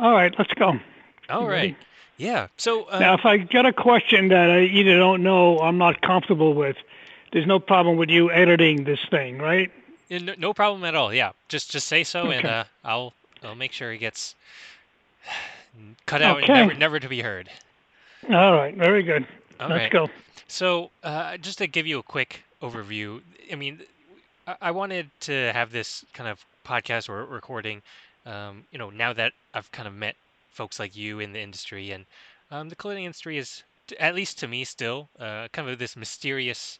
All right, let's go. All You right. ready? Yeah. So, Now, if I get a question that I either don't know or I'm not comfortable with, there's no problem with you editing this thing, right? no problem at all. Yeah. Just say so, and Okay. I'll make sure it gets cut out and Okay. never to be heard. All right. Very good. All Let's right. go. So, just to give you a quick overview, I mean, I wanted to have this kind of podcast or recording, now that I've kind of met folks like you in the industry, and the clothing industry is, at least to me, still kind of this mysterious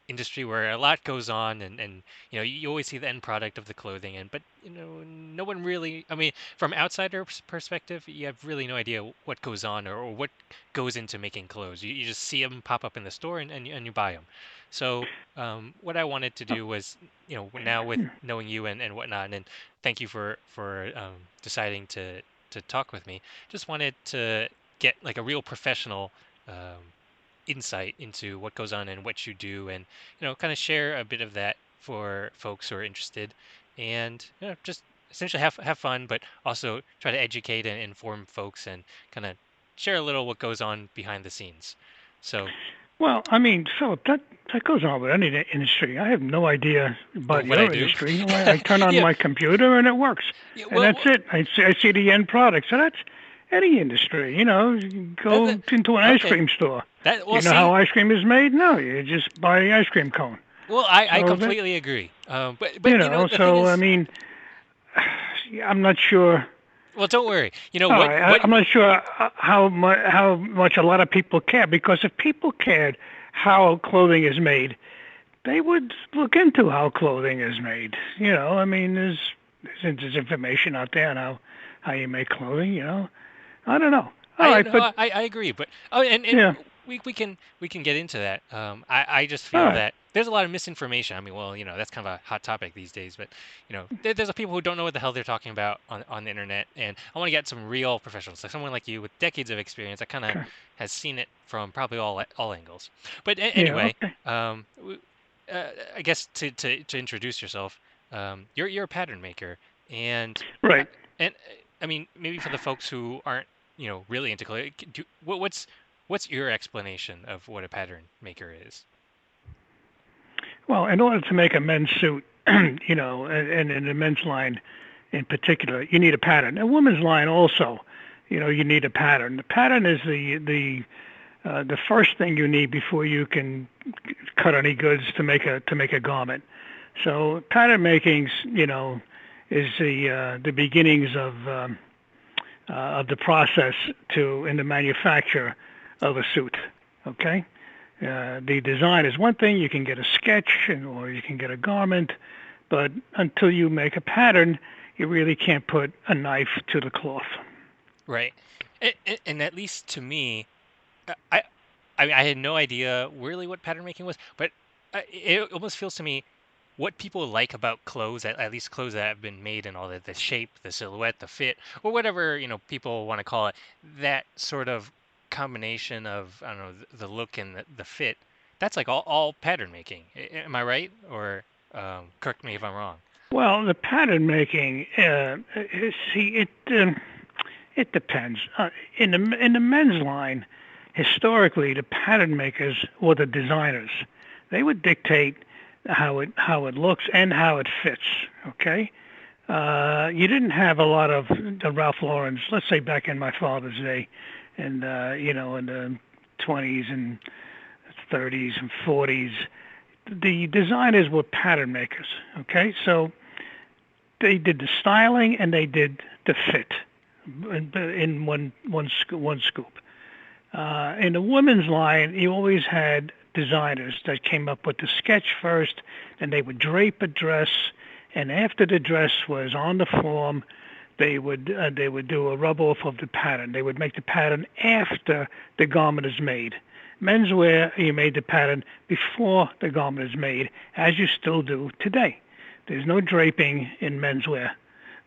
industry where a lot goes on, and you always see the end product of the clothing, and but no one really, I mean, from outsider perspective, you have really no idea what goes on, or what goes into making clothes. You just see them pop up in the store, and you buy them. So what I wanted to do was, now with knowing you and whatnot, and thank you for deciding to talk with me. Just wanted to get like a real professional um, insight into what goes on and what you do, and kind of share a bit of that for folks who are interested, and just essentially have fun, but also try to educate and inform folks, and kind of share a little what goes on behind the scenes. So, Well, I mean, Philip, that goes on with any industry. I have no idea about what I your do. industry. I turn on Yeah, my computer and it works, yeah. and that's it. I see the end product. So that's any industry. You that, go that into an ice okay. cream store. That Do well, you know how see, ice cream is made? No, you just buy the ice cream cone. well, I So that completely agree. But the thing so I is, mean, I'm not sure. well, don't worry. You know All what right, what I'm not sure how much a lot of people care because if people cared how clothing is made, they would look into how clothing is made. I mean, there's information out there on how you make clothing. I don't know. All I right, know but I agree, but and yeah, we can get into that. I just all feel right, that there's a lot of misinformation. I mean, well, that's kind of a hot topic these days, but there's people who don't know what the hell they're talking about on the internet, and I want to get some real professionals, like someone like you with decades of experience that kind of okay, has seen it from probably all angles. But yeah, anyway, okay, I guess to introduce yourself, you're a pattern maker, and uh, right. and I mean, maybe for the folks who aren't really into clothing, what's your explanation of what a pattern maker is? Well, in order to make a men's suit, and in the men's line in particular, you need a pattern. A woman's line also, you need a pattern. The pattern is the first thing you need before you can cut any goods to make a garment. So pattern making's is the beginnings of the process to in the manufacture of a suit. Okay, the design is one thing. You can get a sketch or you can get a garment, but until you make a pattern, you really can't put a knife to the cloth. Right. And at least to me, uh, I I had no idea really what pattern making was, but it almost feels to me what people like about clothes, at least clothes that have been made, and all that, the shape, the silhouette, the fit, or whatever people want to call it, that sort of combination of, I don't know, the look and the fit. That's like all pattern making. Am I right? Or correct me if I'm wrong. Well, the pattern making, see, it depends. In the men's line, historically, the pattern makers were the designers. They would dictate how it looks and how it fits. Okay, you didn't have a lot of the Ralph Lauren's. Let's say back in my father's day, and in the 20s and 30s and 40s, the designers were pattern makers. Okay, so they did the styling and they did the fit in one scoop. In the women's line, you always had designers that came up with the sketch first, and they would drape a dress, and after the dress was on the form, they would do a rub off of the pattern. They would make the pattern after the garment is made. Menswear, you made the pattern before the garment is made, as you still do today. There's no draping in menswear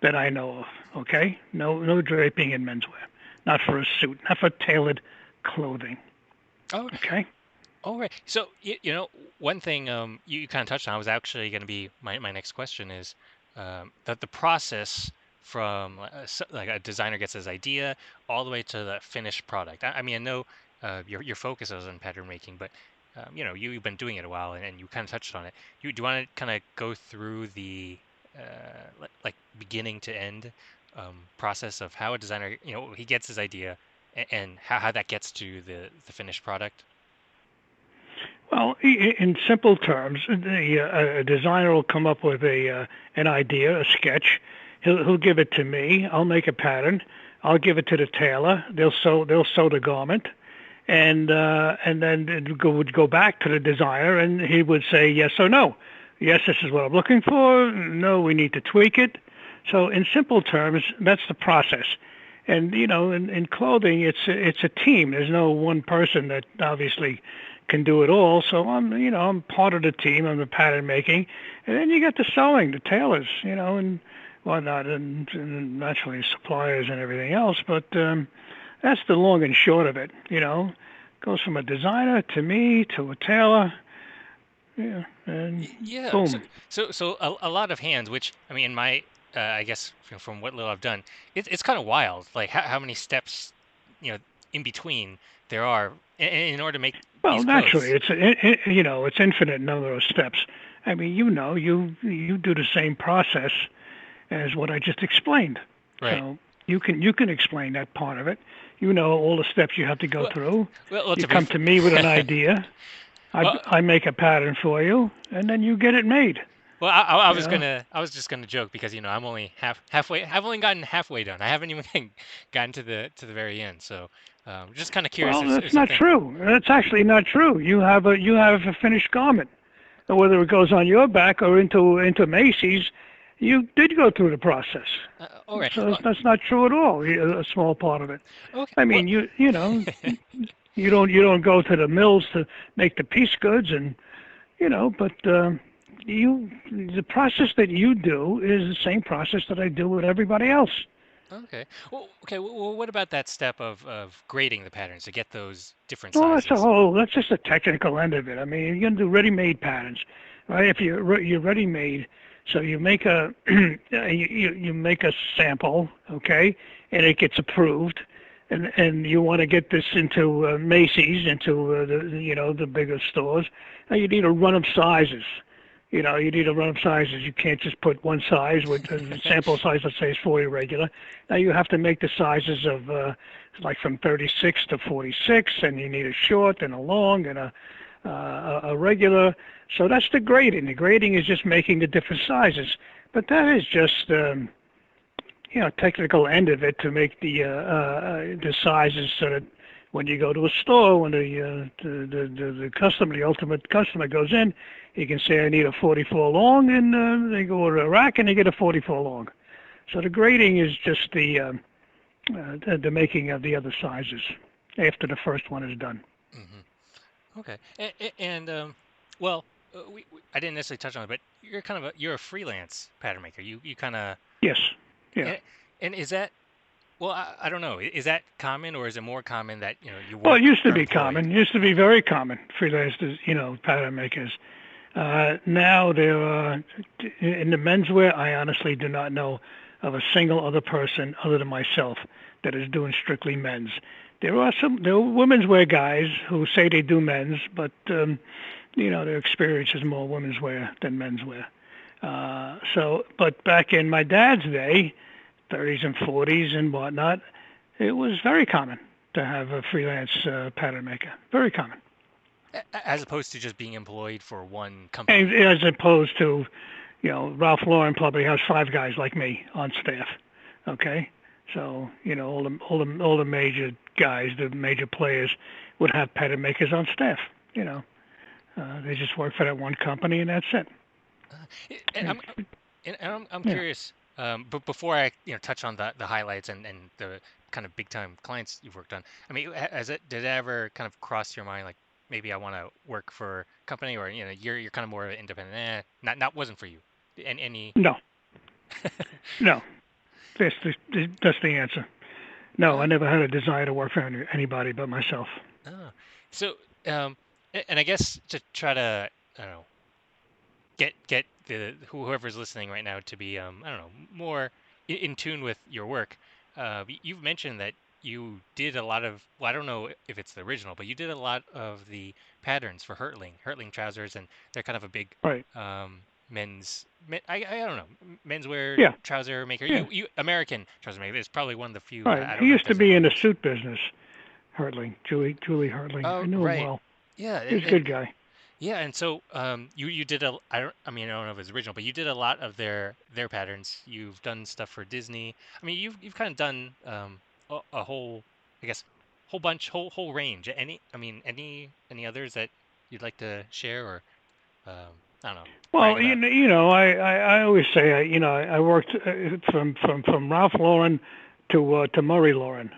that I know of. Okay, no draping in menswear. Not for a suit, not for tailored clothing. Oh, Okay. all right. So one thing you kind of touched on was actually going to be my next question is that the process from like a designer gets his idea all the way to the finished product? I mean, I know your focus is on pattern making, but you've been doing it a while, and you kind of touched on it. Do you want to kind of go through the like beginning to end process of how a designer, he gets his idea and how that gets to the finished product? Well, in simple terms, a designer will come up with an idea, a sketch. He'll give it to me. I'll make a pattern. I'll give it to the tailor. They'll sew the garment, and then would go back to the designer, and he would say yes or no. Yes, this is what I'm looking for. No, we need to tweak it. So in simple terms, that's the process. And in clothing, it's a team. There's no one person that obviously can do it all. So I'm part of the team. I'm the pattern making, and then you get the sewing, the tailors, and whatnot, and naturally suppliers and everything else. But that's the long and short of it. Goes from a designer to me to a tailor, yeah, and Yeah. So boom. a lot of hands, which I mean, in my I guess from what little I've done, it's kind of wild. Like how many steps, you know, in between there are in order to make Well, these naturally, clothes. it's infinite number of steps. I mean, you do the same process as what I just explained. Right. So you can explain that part of it. You know all the steps you have to go Well, through. well, You to be come to me with an idea. I well, I make a pattern for you, and then you get it made. well, I You was know. I was just gonna joke because I'm only halfway. I've only gotten halfway done. I haven't even gotten to the very end. So, just kind of curious Well, if that's not something. true. That's actually not true. You have a finished garment. Whether it goes on your back or into Macy's, you did go through the process. All right. So that's not true at all. A small part of it. Okay. I Well. mean, you don't go to the mills to make the piece goods, and but the process that you do is the same process that I do with everybody else. Okay. Well, okay. Well, what about that step of grading the patterns to get those different Well, sizes? that's just a technical end of it. I mean, you're gonna do ready-made patterns, right? If you're ready-made, so you make a you make a sample, okay, and it gets approved, and you want to get this into Macy's, into the bigger stores. Now you need a run of sizes. You need a run of sizes. You can't just put one size with the sample size. Let's say is 40 regular. Now you have to make the sizes of like from 36 to 46, and you need a short and a long and a regular. So that's the grading. The grading is just making the different sizes, but that is just technical end of it to make the sizes so that when you go to a store, when the customer, the ultimate customer goes in, he can say I need a 44 long, and they go to a rack and they get a 44 long. So the grading is just the making of the other sizes after the first one is done. Okay. And well, I didn't necessarily touch on it, but you're a freelance pattern maker. You kind of Yes. Yeah. and is that well, I don't know. Is that common or is it more common that you Well, it work used to you're be employed? common. It used to be very common. Freelancers, pattern makers. Now there are in the menswear. I honestly do not know of a single other person other than myself that is doing strictly men's. There are women's wear guys who say they do men's, but their experience is more women's wear than men's wear. But back in my dad's day, 30s and 40s and whatnot, it was very common to have a freelance pattern maker. Very common. As opposed to just being employed for one company. As opposed to, Ralph Lauren probably has five guys like me on staff. Okay, so all the major guys, the major players, would have pattern makers on staff. You know, they just work for that one company and that's it. And And, I'm yeah. curious, but before I touch on the highlights and the kind of big time clients you've worked on, I mean, did it ever kind of cross your mind like maybe I want to work for a company or you're kind of more independent? Not wasn't for you. And any. No, no. That's the answer. No, I Uh, never had a desire to work for anybody but myself. oh. So and I guess to try to I don't know get the whoever's listening right now to be I don't know more. in tune with your work, you've mentioned that you did a lot of, well, I don't know if it's the original, but you did a lot of the patterns for Hurtling trousers, and they're kind of a big Right. I don't know, menswear Yeah. trouser maker. Yeah. American trouser maker. It's probably one of the few. Right. I He don't know if used to there's be anyone in the else. suit business. Hurtling, Julie Hurtling. I Oh, knew him right. well. Yeah, He was a good guy. yeah, and so you did I mean, I don't know if it's original, but you did a lot of their patterns. You've done stuff for Disney. I mean, you've kind of done a whole, I guess, whole range. Any others that you'd like to share, or I don't know, brag Well, about? I always say, I worked from Ralph Lauren to Murray Lauren.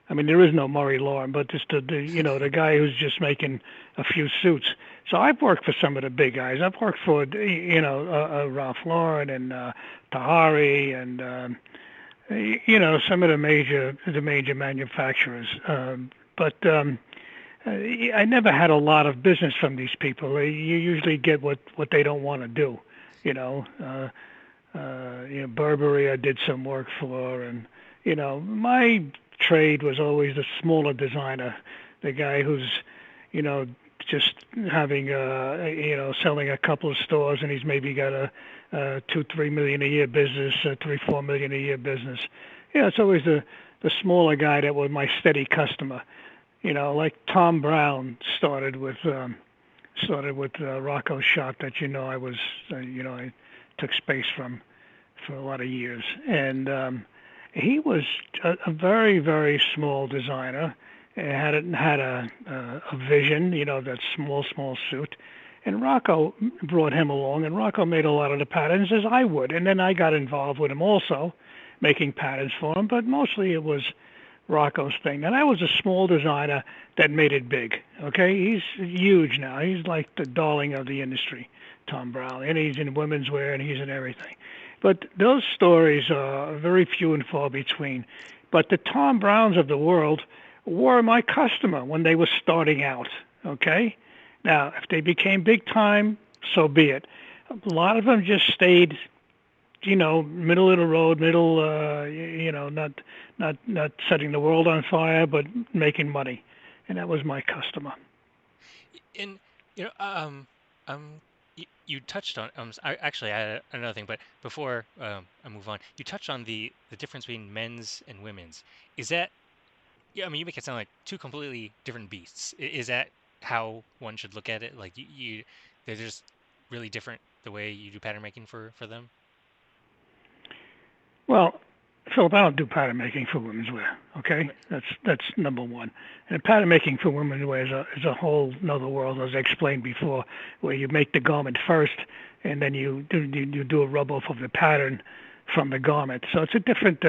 I mean, there is no Murray Lauren, but just the guy who's just making a few suits. So I've worked for some of the big guys. I've worked for Ralph Lauren and Tahari and some of the major manufacturers. But I never had a lot of business from these people. You usually get what they don't want to do. You know, Burberry I did some work for, and my trade was always the smaller designer, the guy who's you know just having selling a couple of stores, and he's maybe got a 2-3 million a year business, 3-4 million a year business. It's always the smaller guy that was my steady customer. Like Tom Brown started with Rocco's shop that I was I took space from for a lot of years, and he was a very very small designer. Had a vision, that small suit, and Rocco brought him along, and Rocco made a lot of the patterns as I would, and then I got involved with him also, making patterns for him, but mostly it was Rocco's thing. And I was a small designer that made it big. Okay, he's huge now. He's like the darling of the industry, Tom Brown, and he's in women's wear and he's in everything. But those stories are very few and far between. But the Tom Browns of the world were my customer when they were starting out. Okay, now if they became big time, so be it. A lot of them just stayed middle of the road, not setting the world on fire, but making money, and that was my customer. And you know, you touched on I had another thing, but before I move on, you touched on the difference between men's and women's. Is that, yeah? I mean, you make it sound like two completely different beasts. Is that how one should look at it? Like they're just really different the way you do pattern making for them. Well, Philip, I don't do pattern making for women's wear. Okay, Right. that's number one. And pattern making for women's wear is a whole another world, as I explained before, where you make the garment first, and then you do a rub off of the pattern from the garment. So it's a different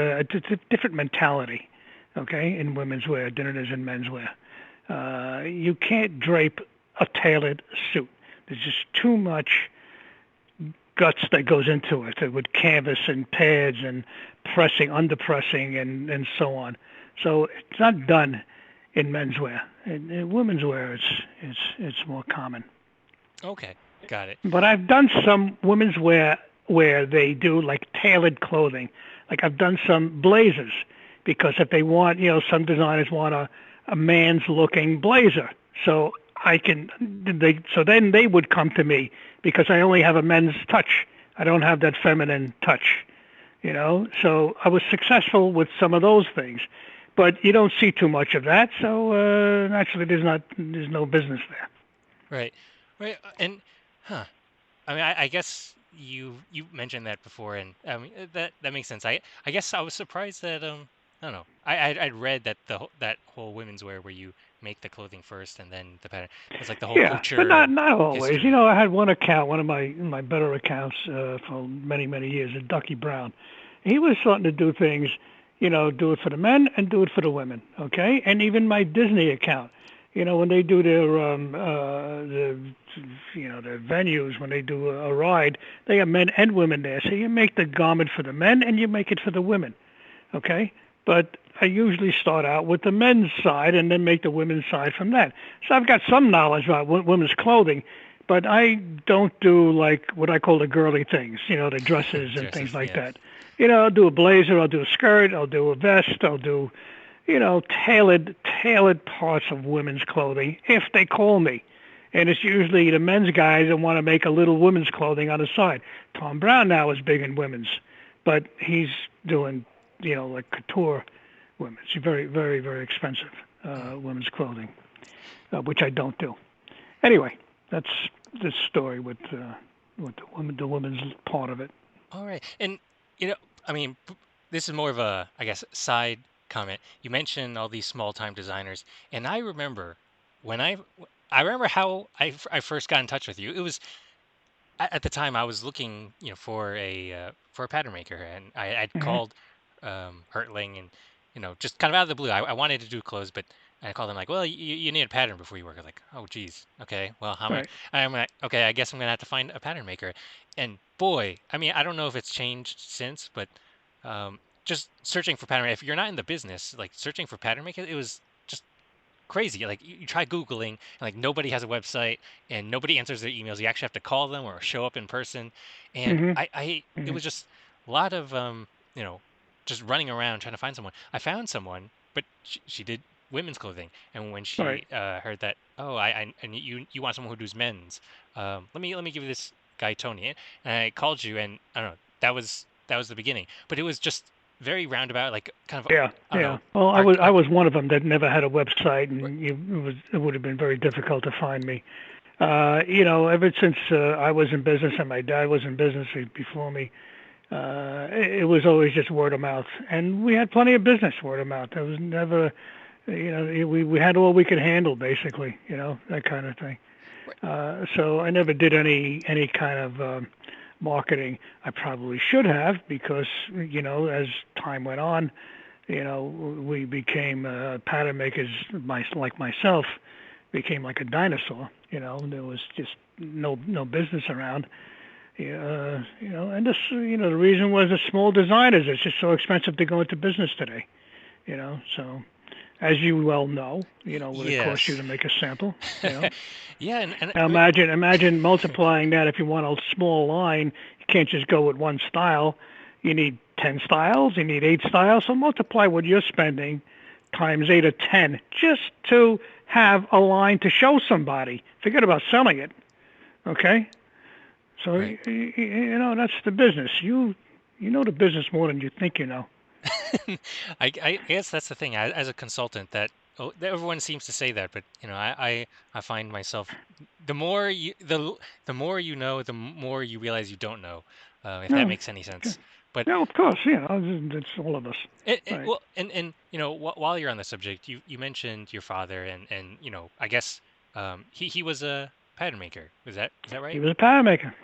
mentality, okay, in women's wear than it is in men's wear. You can't drape a tailored suit. There's just too much guts that goes into it with canvas and pads and pressing, underpressing, and so on. So it's not done in menswear. In women's wear, it's more common. Okay, got it. But I've done some women's wear where they do like tailored clothing. Like I've done some blazers because if they want, some designers want a man's looking blazer. So so then they would come to me because I only have a men's touch. I don't have that feminine touch. So I was successful with some of those things, but you don't see too much of that. So naturally, there's no business there. Right, right, and huh. I mean, I guess you mentioned that before, and I mean that makes sense. I guess I was surprised that I don't know. I'd read that that whole women's wear where you make the clothing first and then the pattern. It's like the whole Yeah, but couture not always. history. I had one account, one of my better accounts for many years, Ducky Brown. He was starting to do things, do it for the men and do it for the women, okay? And even my Disney account, when they do their venues, when they do a ride, they have men and women there. So you make the garment for the men and you make it for the women, okay? But I usually start out with the men's side and then make the women's side from that. So I've got some knowledge about women's clothing, but I don't do like what I call the girly things, the dresses and things Dresses, like yeah. that. I'll do a blazer, I'll do a skirt, I'll do a vest, I'll do, tailored parts of women's clothing if they call me. And it's usually the men's guys that want to make a little women's clothing on the side. Tom Brown now is big in women's, but he's doing, like couture women's, very, very, very expensive women's clothing, which I don't do. Anyway, that's the story with the women's part of it. All right. And, I mean, this is more of a, I guess, side comment. You mentioned all these small time designers, and I remember when I remember how I first got in touch with you. It was at the time I was looking, for a pattern maker, and I'd Hmm. called Hertling, and just kind of out of the blue, I wanted to do clothes, but I called them like, well, you need a pattern before you work. I was like, oh, geez, okay, well, how am I? Right. I'm like, okay, I guess I'm gonna have to find a pattern maker. And boy, I mean, I don't know if it's changed since, but just searching for pattern. If you're not in the business, like searching for pattern maker, it was just crazy. Like you try Googling, and like nobody has a website, and nobody answers their emails. You actually have to call them or show up in person. And Hmm. it Hmm. was just a lot of you know, just running around trying to find someone. I found someone, but she did women's clothing. And when Right. she heard that, oh, and you want someone who does men's, let me give you this guy Tony. And I called you, and I don't know, that was the beginning. But it was just very roundabout, like kind of, Yeah. I don't Yeah. know, Well, I arc, was I was one of them that never had a website, r- and it would have been very difficult to find me. Ever since I was in business and my dad was in business before me, it was always just word of mouth, and we had plenty of business word of mouth. There was never, we had all we could handle basically, that kind of thing. r- So I never did any kind of marketing. I probably should have because as time went on, we became pattern makers. Like myself, became like a dinosaur. There was just no business around. And this, the reason was the small designers. It's just so expensive to go into business today. So as you well know, what it costs you yes. to make a sample. You know. Yeah, and Now imagine multiplying that. If you want a small line, you can't just go with one style. You need 10 styles. You need 8 styles. So multiply what you're spending times 8 or 10 just to have a line to show somebody. Forget about selling it. Okay. So right. that's the business. You know the business more than you think you know. I guess that's the thing. As a consultant, that everyone seems to say that, but I find myself, the more the more you know, the more you realize you don't know, if that No, makes any sense. But no, of course, it's all of us. Right. well, and while you're on the subject, you mentioned your father, and I guess he was a pattern maker. Is that He right? was a pattern maker.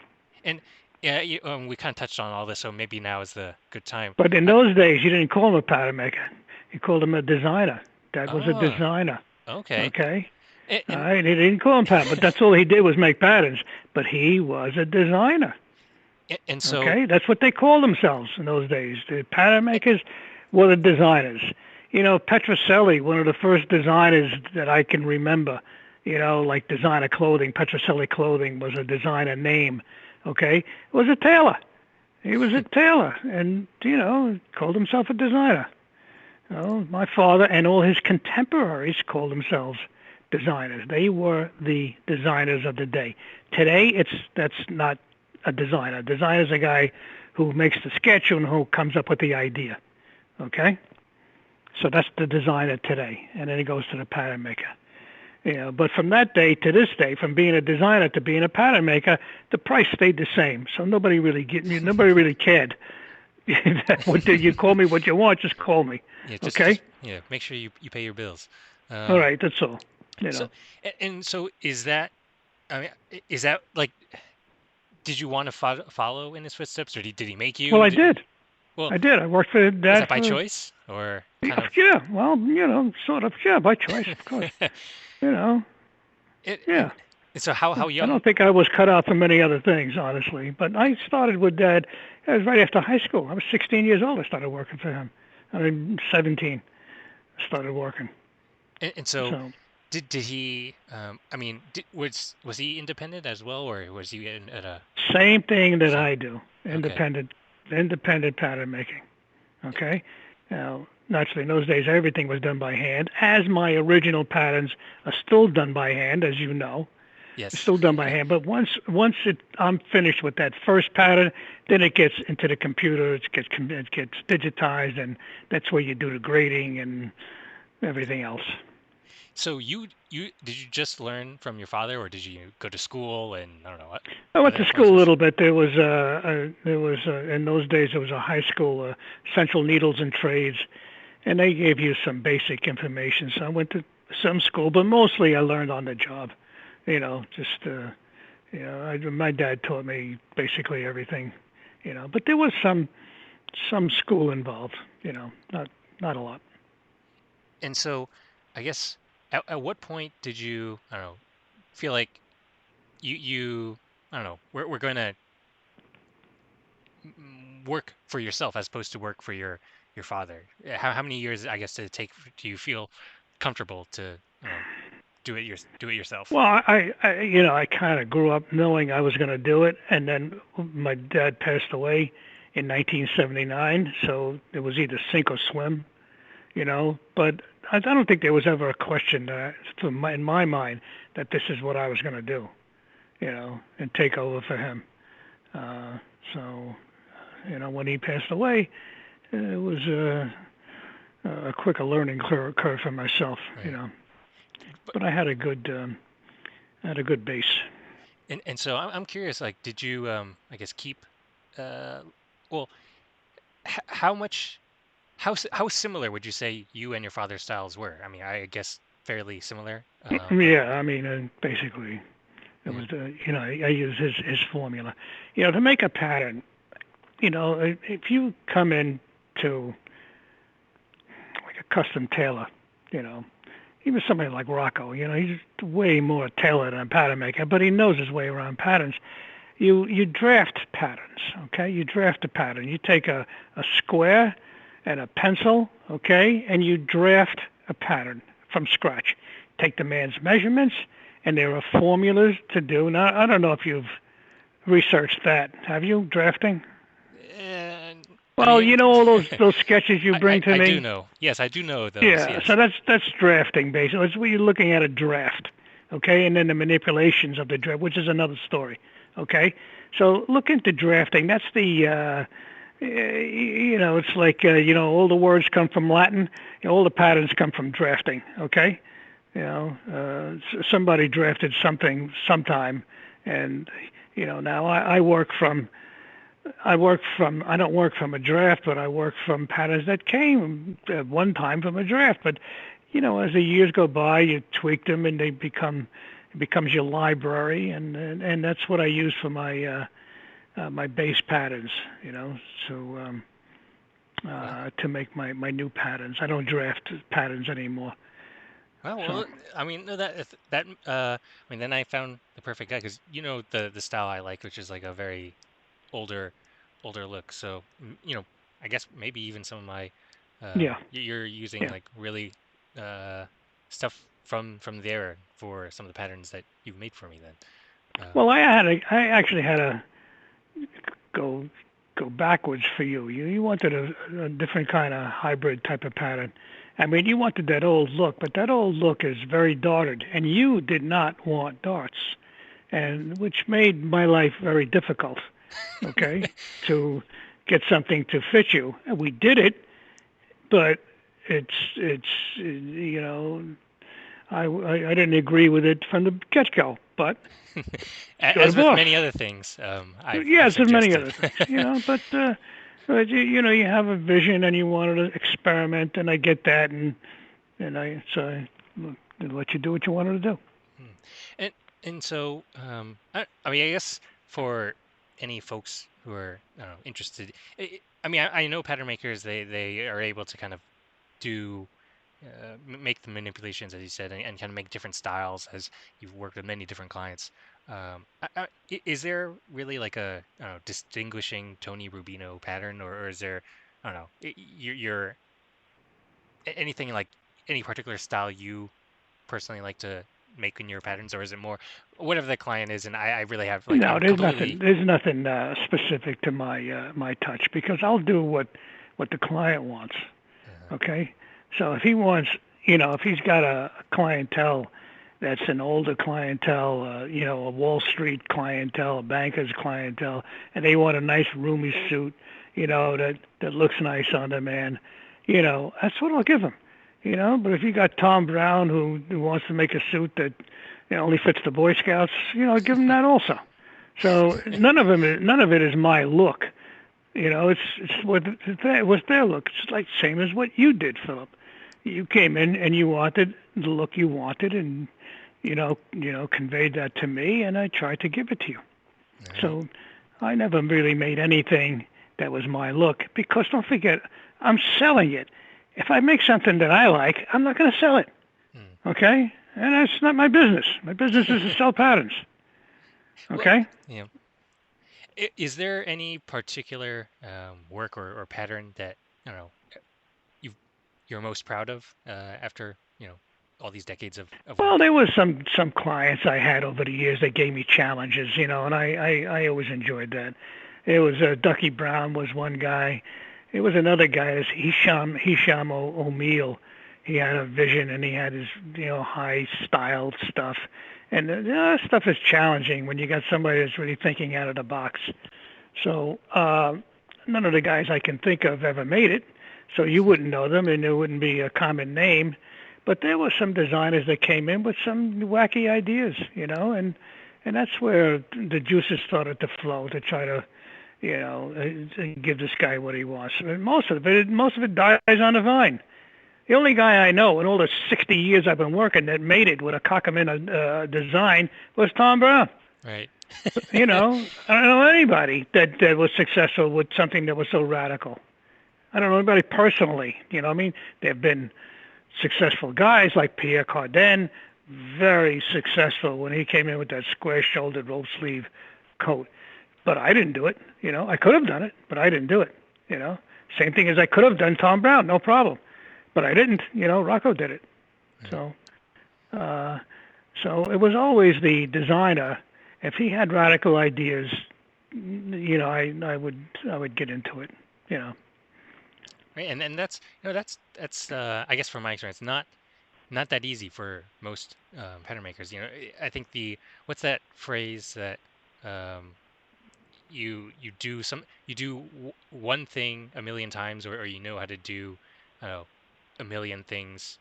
And yeah, we kind of touched on all this, so maybe now is the good time. But in Uh, those days, you didn't call him a pattern maker. You called him a designer. Dad was a oh, designer. okay. Okay. All And right. He didn't call him pattern, but that's all he did was make patterns. But he was a designer. and so Okay. That's what they called themselves in those days. The pattern eh, makers were the designers. Petrocelli, one of the first designers that I can remember, like designer clothing, Petrocelli clothing was a designer name. Okay. Was a tailor. He was a tailor and, called himself a designer. My father and all his contemporaries called themselves designers. They were the designers of the day. Today, that's not a designer. A designer is a guy who makes the sketch and who comes up with the idea. Okay? So that's the designer today. And then he goes to the pattern maker. But from that day to this day, from being a designer to being a pattern maker, the price stayed the same. So nobody really cared. What did you call me? What you want? Just call me. yeah, Okay. just make sure you pay your bills. All Um, right. That's all. You so know. and so is that, I mean, is that like, did you want to follow in his footsteps, or did he make Well, you? I did. Well, I did. I worked for was Dad that by for. choice or kind Yeah. of? Yeah. Well, sort of. Yeah, by choice, of course. You know. it Yeah. and so how I young? don't think I was cut out for many other things, honestly. But I started with Dad. It was right after high school. I was 16 years old. I started working for him. I mean, 17. I started working. And so So did he? I mean, was he independent as well, or was he at a same thing that same? I do. Okay. Independent. independent pattern making. Okay. Now, naturally, in those days, everything was done by hand. As my original patterns are still done by hand, as you know, Yes. still done by hand. But I'm finished with that first pattern, then it gets into the computer. It gets digitized, and that's where you do the grading and everything else. So you did you just learn from your father, or did you go to school and I don't know what I went other to school a influences? little bit. There was in those days there was a high school, Central Needles and Trades, and they gave you some basic information. So I went to some school, but mostly I learned on the job. Just my dad taught me basically everything. But there was some school involved. Not a lot. And so, I guess at what point did you I don't know feel like you I don't know we're going to work for yourself as opposed to work for your father? How many years I guess did it take? Do you feel comfortable to you know do it yourself? Well, I kind of grew up knowing I was going to do it, and then my dad passed away in 1979, so it was either sink or swim. But I don't think there was ever a question in my mind that this is what I was going to do, and take over for him. Uh, so, when he passed away, it was a quicker learning curve for myself, Right. But but I had a good base. and so I'm curious, like, did you I guess keep uh well how much how similar would you say you and your father's styles were? I mean, I guess fairly similar. But Yeah, I mean, basically, it yeah. was I use his formula. To make a pattern. If you come in to like a custom tailor, you know, even somebody like Rocco, he's way more tailor than a pattern maker, but he knows his way around patterns. You draft patterns, okay? You draft a pattern. You take a square and a pencil, okay, and you draft a pattern from scratch. Take the man's measurements, and there are formulas to do. Now, I don't know if you've researched that. Have you, drafting? And I Well, mean, all those sketches you bring to I do me. know. Yes, I do know those. Yeah, so Yes. that's drafting basically. That's what you're looking at, a draft, okay, and then the manipulations of the draft, which is another story, okay. So look into drafting. That's it's like all the words come from Latin. All the patterns come from drafting, okay. Somebody drafted something sometime, and now I don't work from a draft, but I work from patterns that came at one time from a draft. But as the years go by, you tweak them, and it becomes your library, and that's what I use for my base patterns. So Well, to make my new patterns, I don't draft patterns anymore. So I mean, no, that I mean, then I found the perfect guy because the style I like, which is like a very older older look. So I guess maybe even some of my yeah, you're using yeah. like really uh stuff from there for some of the patterns that you've made for me then. Well, I actually had to go go backwards for you. You wanted a different kind of hybrid type of pattern. I mean, you wanted that old look, but that old look is very darted, and you did not want darts, and which made my life very difficult. Okay, to get something to fit you. And we did it, but it's I didn't agree with it from the get go. But so the As with boss. many other things, I've Yes, there's many suggested. other things, but you have a vision and you wanted to experiment, and I get that, and I let you do what you wanted to do. Hmm. And so I mean I guess for any folks who are I don't know interested, I mean I know pattern makers they are able to kind of do make the manipulations as you said and kind of make different styles as you've worked with many different clients. Is there really like a I don't know, distinguishing Tony Rubino pattern or is there I don't know your anything like any particular style you personally like to making your patterns, or is it more whatever the client is? And I really have like No, there's nothing. completely. There's nothing specific to my touch because I'll do what the client wants. Uh, Okay, so if he wants, if he's got a clientele that's an older clientele, a Wall Street clientele, a banker's clientele, and they want a nice roomy suit, that looks nice on the man, that's what I'll give him. But if you got Tom Brown who wants to make a suit that only fits the Boy Scouts, I'll give him that also. So none of it is my look. What's their look. It's like same as what you did, Philip. You came in and you wanted the look you wanted, and conveyed that to me, and I tried to give it to you. right. So I never really made anything that was my look because don't forget, I'm selling it. If I make something that I like, I'm not going to sell it. Mm. Okay, and that's not my business. My business is to sell patterns. Well, Okay. yeah. Is there any particular work or pattern that I don't know you you're most proud of after all these decades of Well, work? there was some clients I had over the years that gave me challenges, and I always enjoyed that. It was Ducky Brown was one guy. It was another guy, is Hisham O'Meal. He had a vision and he had his high styled stuff, and that stuff is challenging when you got somebody that's really thinking out of the box. So none of the guys I can think of ever made it, so you wouldn't know them, and it wouldn't be a common name. But there were some designers that came in with some wacky ideas, and that's where the juices started to flow to try to, give this guy what he wants. And most of it dies on the vine. The only guy I know in all the 60 years I've been working that made it with a Cockamina design was Tom Brown. Right. I don't know anybody that was successful with something that was so radical. I don't know anybody personally. I mean, there have been successful guys like Pierre Cardin, very successful when he came in with that square-shouldered roll sleeve coat. But I didn't do it. I could have done it, but I didn't do it. Same thing as I could have done Tom Brown, no problem. But I didn't. Rocco did it. Right. So, uh, so it was always the designer. If he had radical ideas, I would get into it. You know. Right. And that's that's I guess from my experience not that easy for most pattern makers. I think the what's that phrase that um, you do one thing a million times, or you know how to do I don't know a million things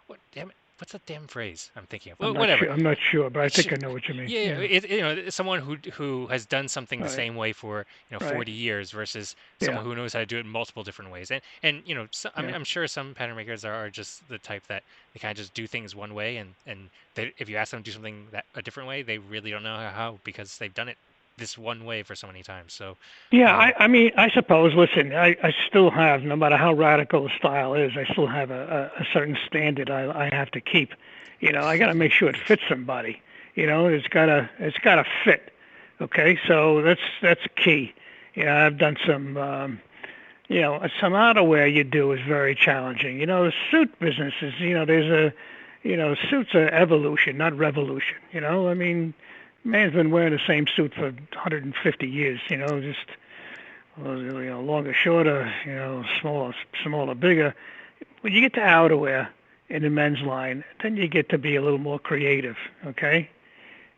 what damn it, what's that damn phrase I'm thinking of? I'm Well, not whatever. sure. I'm not sure, but I It's think I know what you mean. yeah, Yeah. it's someone who has done something the Right. same way for Right. 40 years versus Yeah. someone who knows how to do it in multiple different ways. And Yeah. I'm sure some pattern makers are just the type that they kind of just do things one way, and if you ask them to do something that a different way, they really don't know how because they've done it this one way for so many times. So Yeah, um, I mean, I suppose, listen, I still have, no matter how radical the style is, I still have a certain standard I have to keep. I got to make sure it fits somebody. It's gotta fit. Okay, so that's key. I've done some outerwear you do is very challenging. The suit business is, there's suits are evolution, not revolution. I mean, man's been wearing the same suit for 150 years. Just longer, shorter, smaller, bigger. When you get to outerwear in the men's line, then you get to be a little more creative, okay?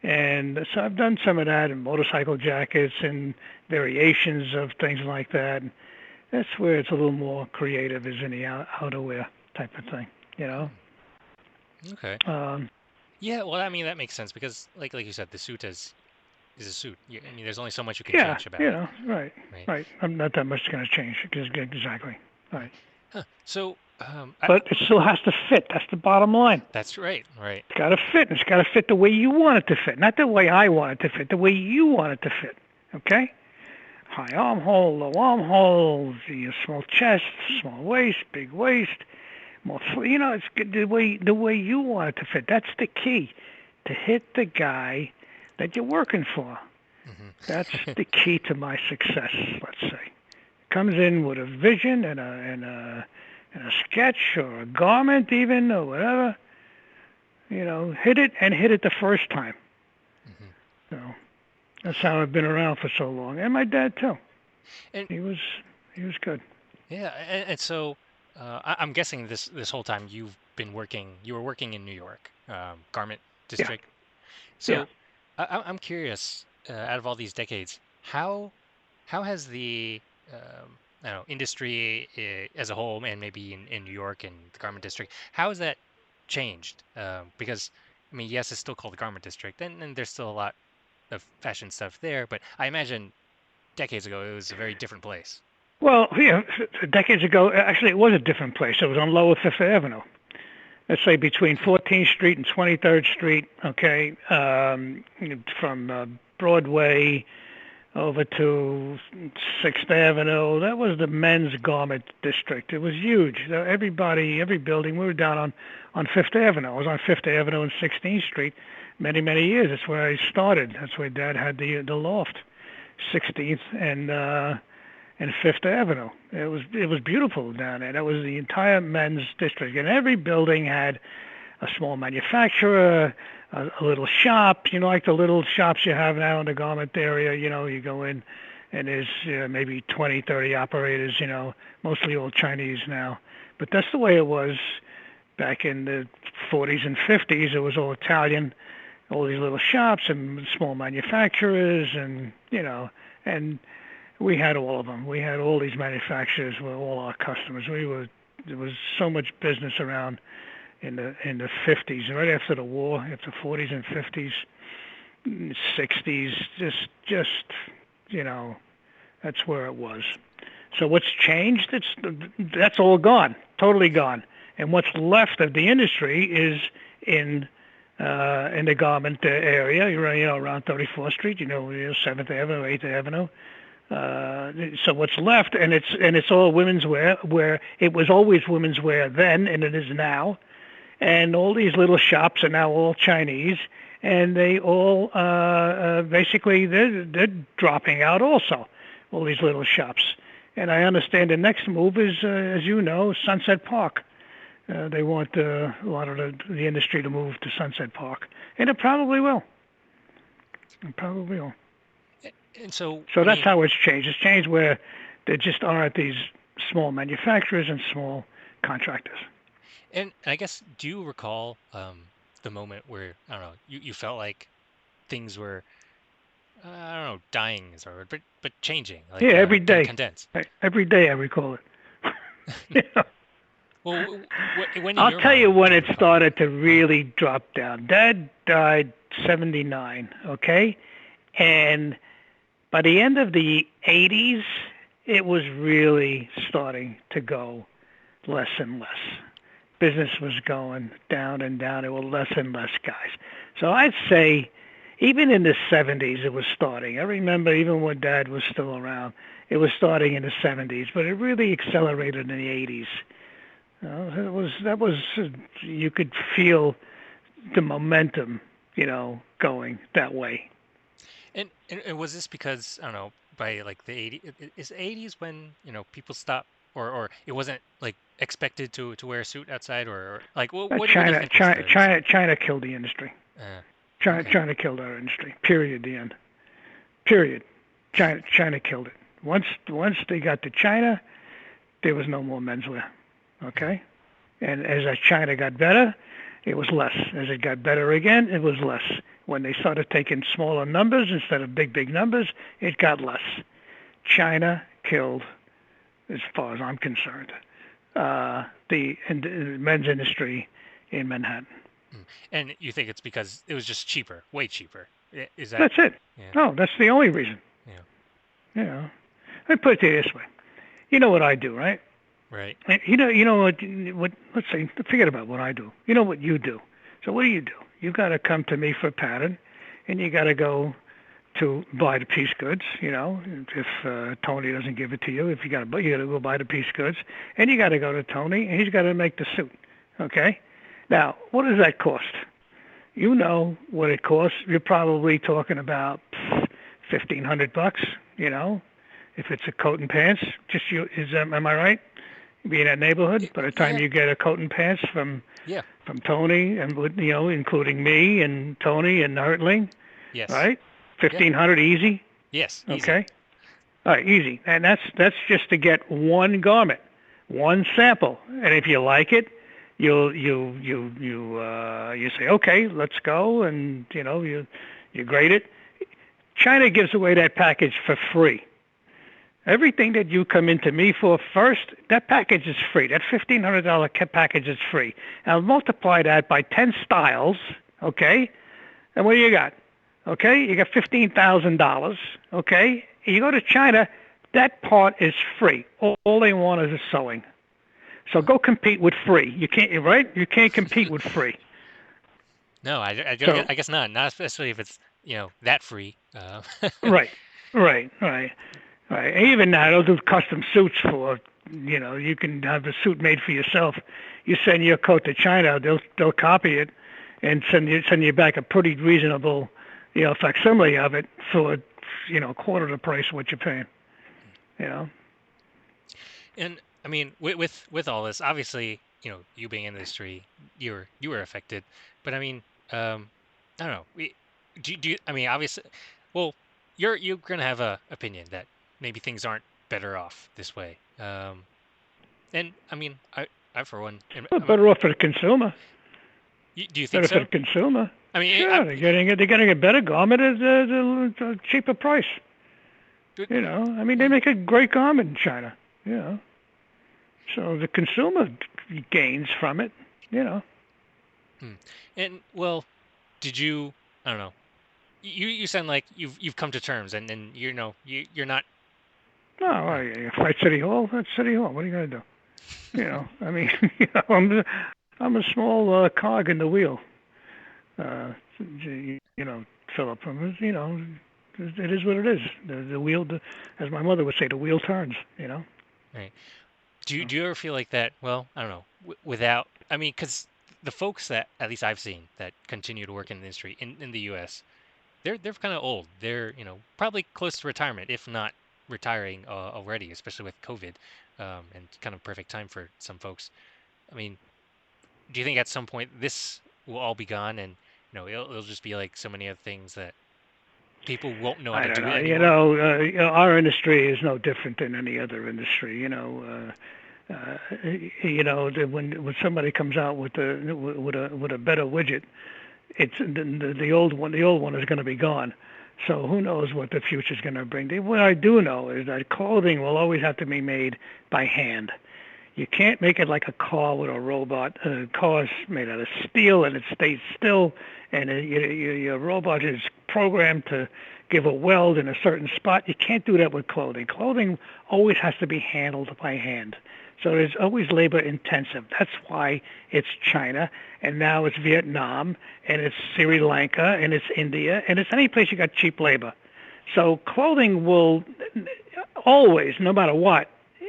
And so I've done some of that in motorcycle jackets and variations of things like that. That's where it's a little more creative, is in the outerwear type of thing, you know? okay, Um, yeah, well, I mean that makes sense because like you said, the suit is a suit. I mean, there's only so much you can yeah, change about it, right, right? right. I'm not that much going to change, exactly, right. Huh. So But it still has to fit. That's the bottom line. that's right, right. It's got to fit, and it's got to fit the way you want it to fit, not the way I want it to fit, the way you want it to fit. Okay? High armhole, low armhole, small chest, small waist, big waist, more. It's the way you want it to fit. That's the key, to hit the guy that you're working for. That's Hmm. the key to my success. Let's say comes in with a vision and a sketch or a garment even or whatever. hit it and hit it the first time. Hmm. So that's how I've been around for so long. And my dad too. And He was he was good. yeah, and so I'm guessing this whole time you were working in New York, garment Yeah, district. yeah. So I'm curious, out of all these decades, how has the I don't know, industry as a whole, and maybe in New York and the garment district, how has that changed? Because I mean, yes, it's still called the garment district, and there's still a lot of fashion stuff there, but I imagine decades ago it was a very different place. Well, yeah, decades ago, actually, it was a different place. It was on Lower Fifth Avenue. Let's say between 14th Street and 23rd Street. Okay, from Broadway over to Sixth Avenue. That was the men's garment district. It was huge. Everybody, every building. We were down on Fifth Avenue. I was on Fifth Avenue and 16th Street many years. That's where I started. That's where Dad had the loft, 16th and Fifth Avenue. It was beautiful down there. That was the entire men's district, and every building had a small manufacturer, a little shop, like the little shops you have now in the garment area. You go in and there's maybe 20, 30 operators, mostly all Chinese now. But that's the way it was back in the 40s and 50s. It was all Italian, all these little shops and small manufacturers and we had all of them. We had all these manufacturers were all our customers. There was so much business around in the 50s, right after the war, after 40s and 50s, 60s, just that's where it was. So what's changed? That's all gone, totally gone. And what's left of the industry is in the garment area, around 34th Street, 7th Avenue, 8th Avenue. So what's left, and it's all women's wear, where it was always women's wear then, and it is now. And all these little shops are now all Chinese, and they all basically they're dropping out also. All these little shops, and I understand the next move is, as you know, Sunset Park. They want a lot of the industry to move to Sunset Park, and it probably will. It probably will. And so, So I that's mean, how it's changed. It's changed where there just aren't these small manufacturers and small contractors. and I guess, do you recall the moment where, I don't know, you felt like things were, I don't know, dying is the word, but changing, Yeah, like every getting day. condensed? Every day I recall it. Yeah. Well, when in I'll your tell you mind when do you it recall it? started to really drop down. Dad died 79, okay? And by the end of the 80s, it was really starting to go less and less. Business was going down and down. There were less and less guys. So I'd say even in the 70s it was starting. I remember even when Dad was still around, it was starting in the 70s, but it really accelerated in the 80s. You could feel the momentum, going that way. And was this because, I don't know, by like the 80s, is the 80s when, people stop, or it wasn't like expected to wear a suit outside, or like what do you China, think was China, the China, sign? China killed the industry. Uh, okay. China killed our industry. Period. The end. Period. China killed it. Once they got to China, there was no more menswear. Mm, Okay. And as China got better, it was less. As it got better again, it was less. When they started taking smaller numbers instead of big numbers, it got less. China killed, as far as I'm concerned, the men's industry in Manhattan. mm. And you think it's because it was just cheaper, way cheaper? Is that? That's it. Yeah. No, that's the only reason. Yeah. You know, let me put it to you this way. You know what I do, right? Right. You know what? Let's say, forget about what I do. You know what you do. So what do? You've got to come to me for a pattern, and you got to go to buy the piece goods. If Tony doesn't give it to you, if you got to go buy the piece goods, and you got to go to Tony, and he's got to make the suit. Okay. Now, what does that cost? You know what it costs. You're probably talking about $1,500. If it's a coat and pants, am I right? Be in that neighborhood by the time Yeah, you get a coat and pants yeah, from Tony and including me and Tony and Hertling, yes, right? yeah, 1,500 easy. yes, easy. Okay. All right, easy. And that's just to get one garment, one sample. And if you like it, you say, okay, let's go, and you grade it. China gives away that package for free. Everything that you come into me for first, that package is free. That $1,500 package is free. Now multiply that by 10 styles, okay? And what do you got? Okay, you got $15,000. Okay, you go to China, that part is free. All they want is a sewing. So go compete with free. You can't, right? You can't compete with free. No, So I guess not. Not especially if it's, that free. right, right. Right. Even now, they'll do custom suits for, you can have the suit made for yourself. You send your coat to China, they'll copy it and send you back a pretty reasonable, facsimile of it for, quarter the price of what you're paying. You know. And I mean, with all this, obviously, you being in the industry, you were affected. But I mean, I don't know. I mean, obviously, well, you're gonna have a opinion that maybe things aren't better off this way. And I mean, I for one, Well, better off for the consumer. do you think Better for the so? consumer. I mean, Sure, they're getting a better garment at a cheaper price. I mean, they well, make a great garment in China. You know, so the consumer gains from it. You know. hmm. And well, did you? I don't know. You sound like you've come to terms, and you're not. No, fight City Hall. That's City Hall. What are you gonna do? I mean, I'm a small cog in the wheel. Philip. It is what it is. The wheel, as my mother would say, the wheel turns. Right. Do you ever feel like that? Well, I don't know. Without, I mean, because the folks that at least I've seen that continue to work in the industry in the U.S., they're kind of old. They're probably close to retirement, if not retiring already, especially with COVID, and kind of perfect time for some folks. I mean, do you think at some point this will all be gone, and it'll just be like so many other things that people won't know how I to don't do it know. anymore? Our industry is no different than any other industry. When somebody comes out with a better widget, it's the old one. The old one is going to be gone. So who knows what the future is going to bring? What I do know is that clothing will always have to be made by hand. You can't make it like a car with a robot. A car is made out of steel and it stays still, and your robot is programmed to give a weld in a certain spot. You can't do that with clothing. Clothing always has to be handled by hand. So it's always labor intensive. That's why it's China, and now it's Vietnam, and it's Sri Lanka, and it's India, and it's any place you got cheap labor. So clothing will always, no matter what,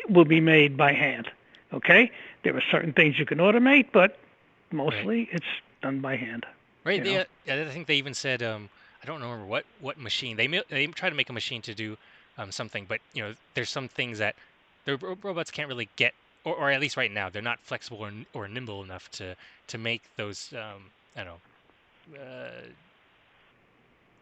will be made by hand. Okay? There are certain things you can automate, but Right. mostly it's done by hand. Right. You know. I think they even said, I don't remember what machine they try to make a machine to do something, but there's some things that the robots can't really get, or at least right now they're not flexible or nimble enough to make those I don't know,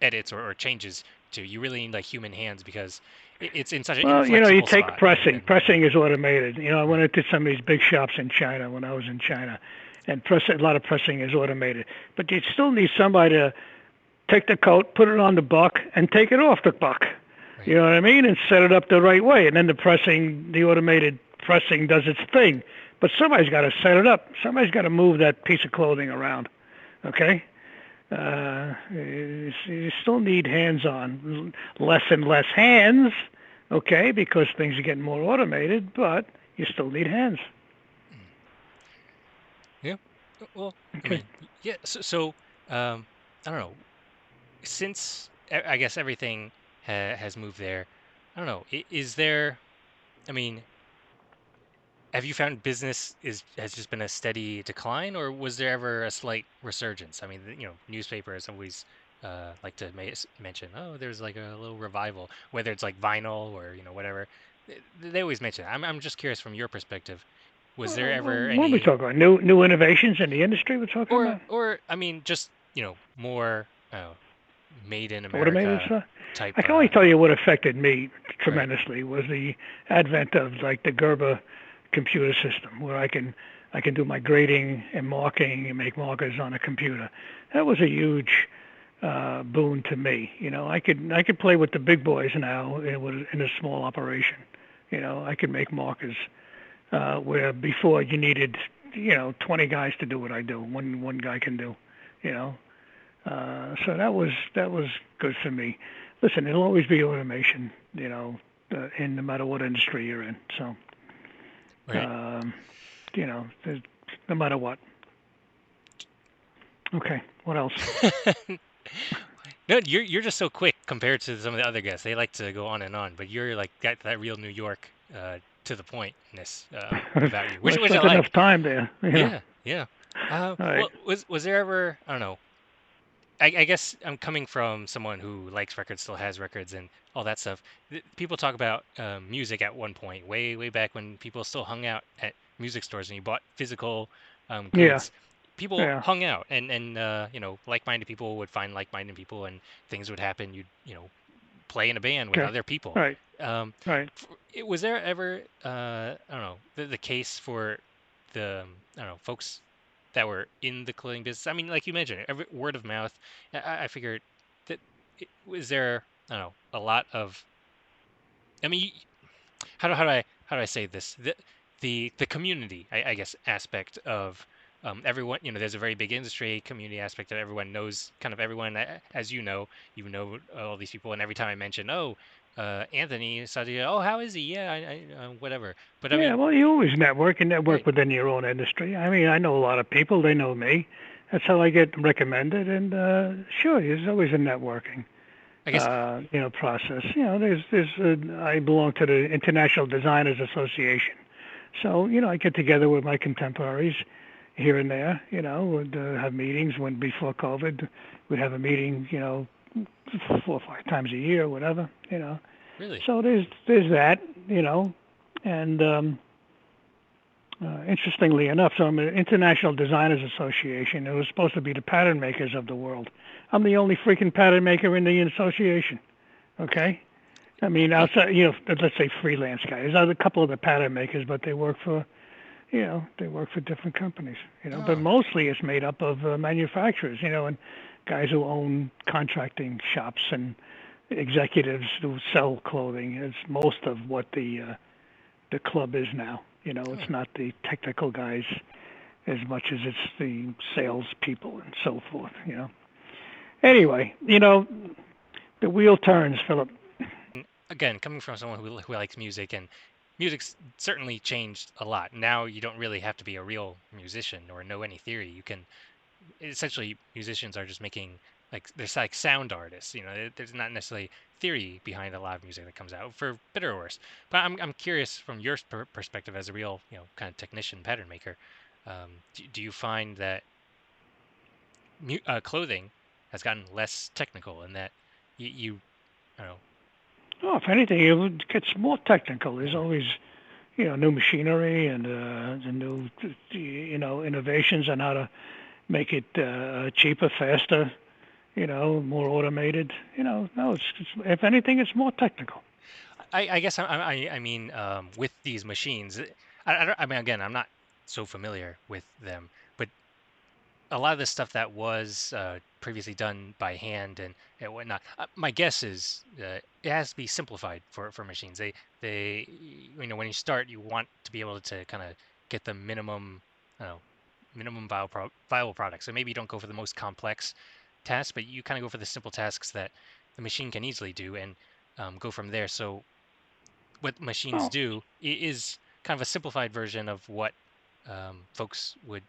edits or changes to. You really need like human hands because it's in such an Well, you inflexible take spot, pressing. and Pressing is automated. I went into some of these big shops in China when I was in China, and a lot of pressing is automated. But you still need somebody to take the coat, put it on the buck, and take it off the buck. right. You know what I mean? And set it up the right way. And then the automated pressing does its thing. But somebody's got to set it up. Somebody's got to move that piece of clothing around. Okay? You still need hands-on, less and less hands, okay, because things are getting more automated, but you still need hands. Mm. Yeah. Well, I Okay. mean, yeah. So I don't know. Since I guess everything has moved there, I don't know. Is there? I mean, have you found business has just been a steady decline, or was there ever a slight resurgence? I mean, newspapers always like to mention, oh, there's like a little revival, whether it's like vinyl or whatever. They always mention it. I'm just curious from your perspective. Was there ever What are we any, talking about? New innovations in the industry we're talking about? or I mean, just more made in Automated America stuff? type. I can only tell you what affected me Right. tremendously was the advent of like the Gerber computer system, where I can do my grading and marking and make markers on a computer. That was a huge boon to me. I could play with the big boys now in a small operation. I could make markers where before you needed 20 guys to do what I do. One guy can do. You know, so that was good for me. Listen, it'll always be automation. In no matter what industry you're in. So, Right. um, no matter what. Okay, what else? No, you're just so quick compared to some of the other guests. They like to go on and on, but you're like got that real New York to the pointness about you, Well, I which I spent enough like. time there. Yeah, yeah. All right. Well, was there ever, I don't know. I guess I'm coming from someone who likes records, still has records, and all that stuff. People talk about music at one point, way back when people still hung out at music stores and you bought physical Yeah. goods. People Yeah. hung out, and like-minded people would find like-minded people, and things would happen. You'd play in a band with Okay. other people. Right. Um, Right. was there ever I don't know the case for the I don't know folks that were in the clothing business. I mean, like you mentioned, every word of mouth. I figured that was there. I don't know a lot of. I mean, how do I say this? The community, I guess, aspect of everyone. There's a very big industry community aspect that everyone knows, kind of everyone. As you know all these people, and every time I mention, oh, Anthony Sadia, oh, how is he? Yeah, whatever. But I Yeah. mean, Well, you always network and network right? within your own industry. I mean, I know a lot of people. They know me. That's how I get recommended. And sure, there's always a networking. I guess Process. I belong to the International Designers Association. So, I get together with my contemporaries here and there, would have meetings when before COVID, we'd have a meeting, 4 or 5 times a year, whatever. really. So there's that, and interestingly enough, so I'm an International Designers Association. It was supposed to be the pattern makers of the world. I'm the only freaking pattern maker in the association. Okay, I mean Huh. outside, let's say freelance guys. There's a couple of the pattern makers, but they work for different companies. But Oh, mostly it's made up of manufacturers. And guys who own contracting shops and executives who sell clothing. It's most of what the club is now. oh. It's not the technical guys as much as it's the sales people and so forth. Anyway, the wheel turns, Philip. Again, coming from someone who likes music, and music's certainly changed a lot. Now you don't really have to be a real musician or know any theory. You can essentially musicians are just making there's like sound artists. There's not necessarily theory behind a lot of music that comes out, for better or worse. But I'm curious from your perspective as a real kind of technician pattern maker. Do you find that clothing has gotten less technical and that you I don't know. Oh, if anything, it gets more technical. There's always, new machinery and the new, innovations on how to make it cheaper, faster, more automated. No, if anything, it's more technical. I guess I mean with these machines, I mean again I'm not so familiar with them, but a lot of the stuff that was previously done by hand and whatnot, my guess is it has to be simplified for machines. They when you start, you want to be able to kind of get the minimum, I don't know, minimum viable product. So maybe you don't go for the most complex tasks, but you kind of go for the simple tasks that the machine can easily do and go from there. So what machines Well, do is kind of a simplified version of what folks would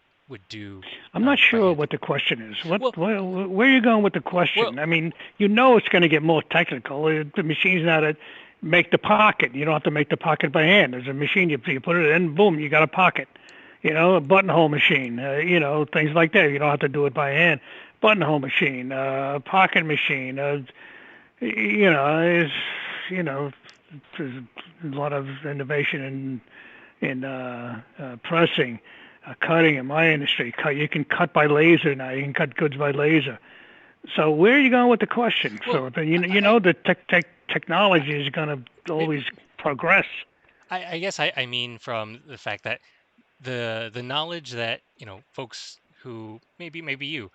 do I'm not by sure hand. what the question is. Well, Where are you going with the well, question? I mean, it's going to get more technical. The machine's now to make the pocket. You don't have to make the pocket by hand. There's a machine. You put it in, boom, you got a pocket. A buttonhole machine. Things like that. You don't have to do it by hand. Buttonhole machine, pocket machine. Is you know there's a lot of innovation in pressing, cutting in my industry. You can cut by laser now. You can cut goods by laser. So where are you going with the question, Well, Philip? And you know the technology is going to I, always progress. I guess I mean from the fact that the knowledge that folks who maybe you